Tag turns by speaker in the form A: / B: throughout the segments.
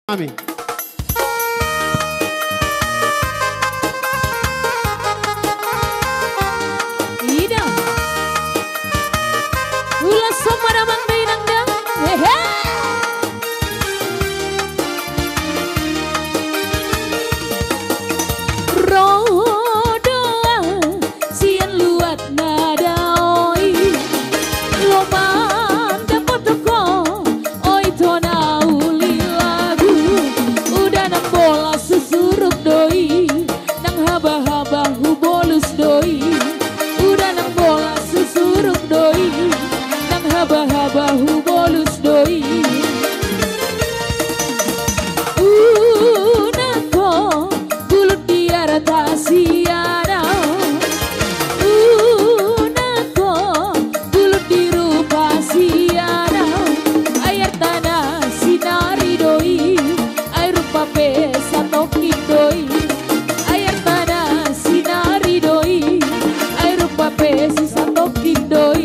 A: Amin.
B: Ida, ulah somada mangdai nangdang, hehe. Rodoa sian luat nadaoi, loman dapat toko, oi tona uli lagu, udah nang bola susuruk doi, nang haba-haba hubolus doi. Susuruk doi, nang haba-haba hubolus doi. Nako bulut biar tak siana. Nako bulut dirupa siana. Air tanah sinari doi, air rupa pesa tokin doi. Air tanah sinari doi, air rupa pesa tokin doi.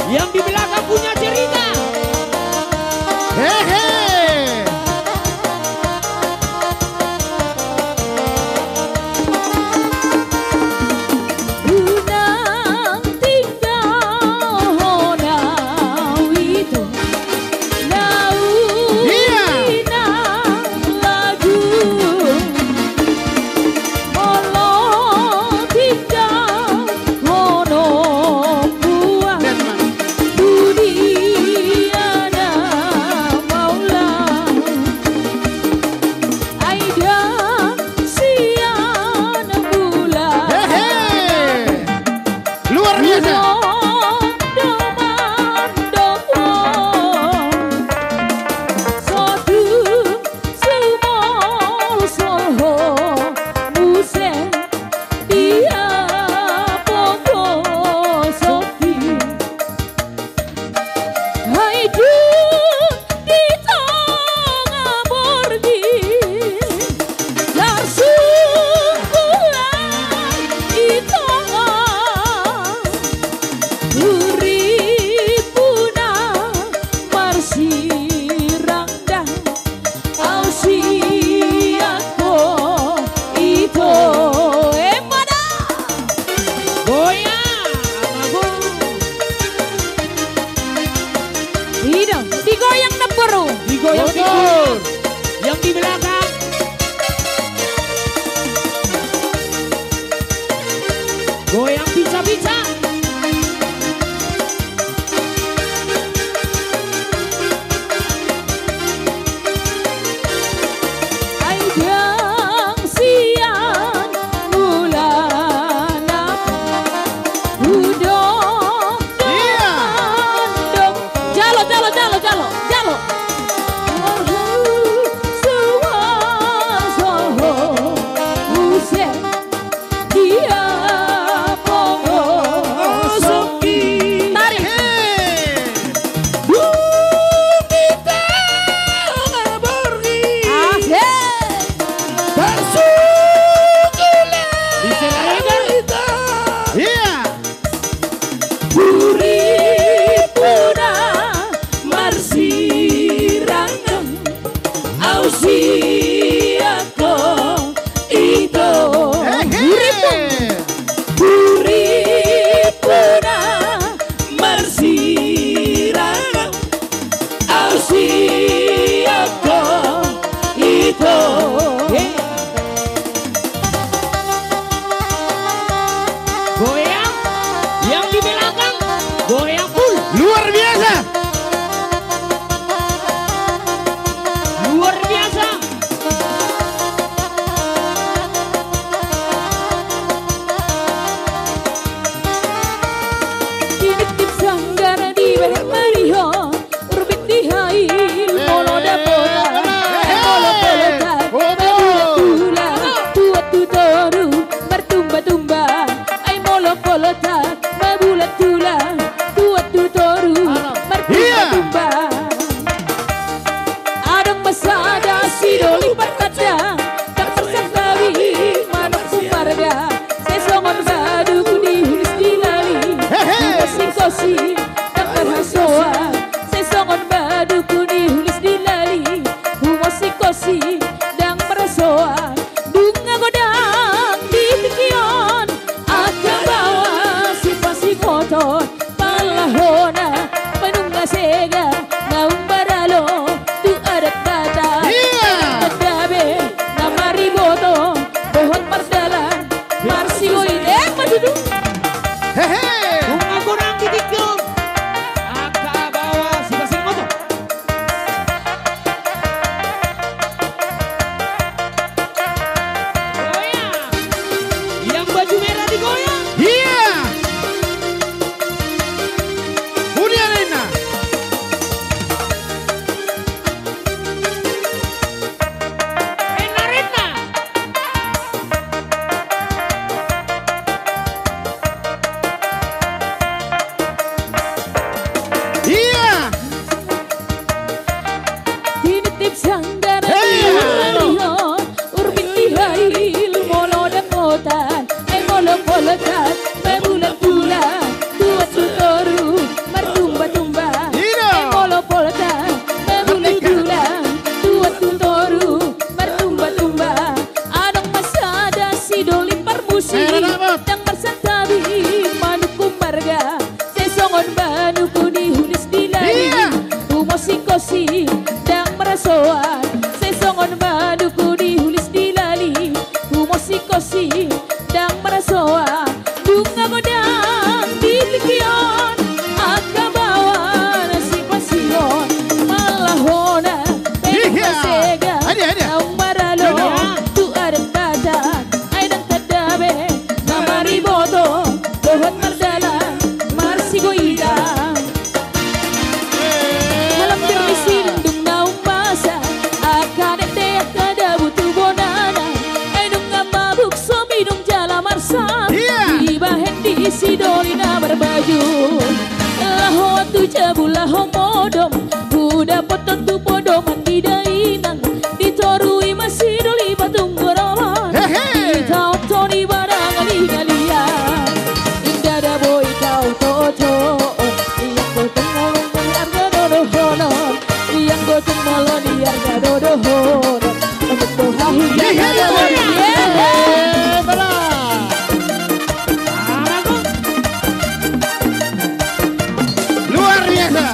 C: Yang di belakang punya cerita.
A: Hehe.
B: Unang tinggal nawito, nauina lagu, molo tinggal hono buah. Budiana Maula Aida Siana Bula
A: Hehe. Luar biasa.
B: Doman Domo Sodu Sumol Soho Muse Dia Popo Sofi Haidu di tengah bordi langsung pulang itu uripuna marsirangdang ausiako itu mana
C: Goyang amaku.
B: tidak digoyang nepero
C: Digoyang figur. Yang di belakang. Goyang bisa-bisa.
B: Jalo, jalo, jalo.
C: Goyang, yang di belakang, goyang full.
A: Luar biasa.
C: Luar biasa.
B: Dikit sanggara di bawah mariho, urbit di hail, molo da bola, molo polota, tula, tua tutoru, bertumba-tumba, ay molo polota, babula tula, tua tutoru, bertumba-tumba. Adang masada sidoli patada, tak tersangkawi, manuk kumarga, sesongon badu kudihulis dilali. Kosi tak berhasoa, sesongon badu kudihulis dilali. Humosi kosi dang merasoa, bunga godang di pikion, akan bawa si pasi motor, palahona, penungga sega, naung baralo, tu adat kata, adabe, nama riboto, pohon mardalan, marsi goidek majudu.
C: Bunga gorang di tikung. Aka bawa si basing motor. Goyang. Yang baju merah digoyang.
A: Iya. Budi Arena.
C: Rena.
A: Iya.
B: Tinitip sanggara di hariho, urbit di hail, molo dan motan, ay molo polotan, mabulat-bulat, dua tutoru, mertumba-tumba, ay molo polotan, mabulat-bulat, dua tutoru, mertumba-tumba. Adang masada sidoli parmusi, dang marsantabi, manuku marga, sesongon banuku dihulis dilali. Humosi kosi dang merasoan, sesongon baduku dihulis dilali. Humosi kosi dang merasoan, bunga godang di pikion, aka bawa nasi pasion, malahona, penungga sega, naung maralo, tu adat kata, ay dang tadabe, nama riboto, pohon mardalan, marsi goidang. Malam bermisil dung naung masa, akan ete akada butuh bonana, ay dung mabuk sobi dung jala marsa, ibahen di sidolina berbaju, laho tu jabu laho modom, buda poton tu podoman di dainang, ditorui masih doli batung goroman, ditau toni barang ali-alian, indah da boy kau toto, yang gotong molong liar gadodohono, yang gotong molong liar gadodohono, untuk bohahu yang gadodohono.
A: Luar biasa.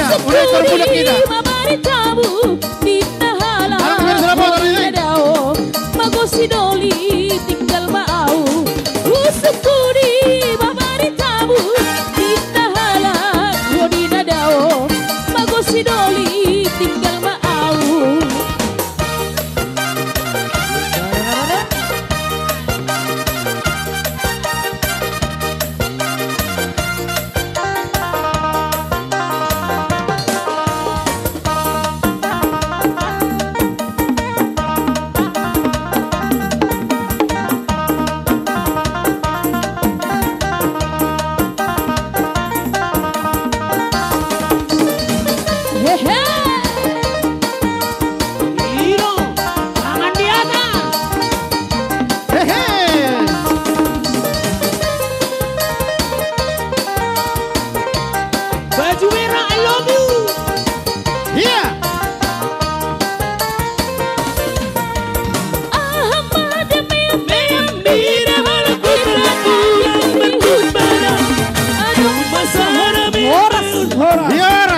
A: Iya, udah ekor budak kita.
B: Mabari tabu di tahala.
A: Anak kemarin sudah bawa tadi, nih.
B: Dao, magosi doli tinggal mau. Usukuri mabari tabu di tahala. Godi nadao, magosi doli tinggal mau.
C: Iro, tangan di atas.
A: Hehe.
C: Baju merah, I love you.
A: Iya.
C: Mira malam putraku yang berkubana. Aduh masa harapan.
A: Iya.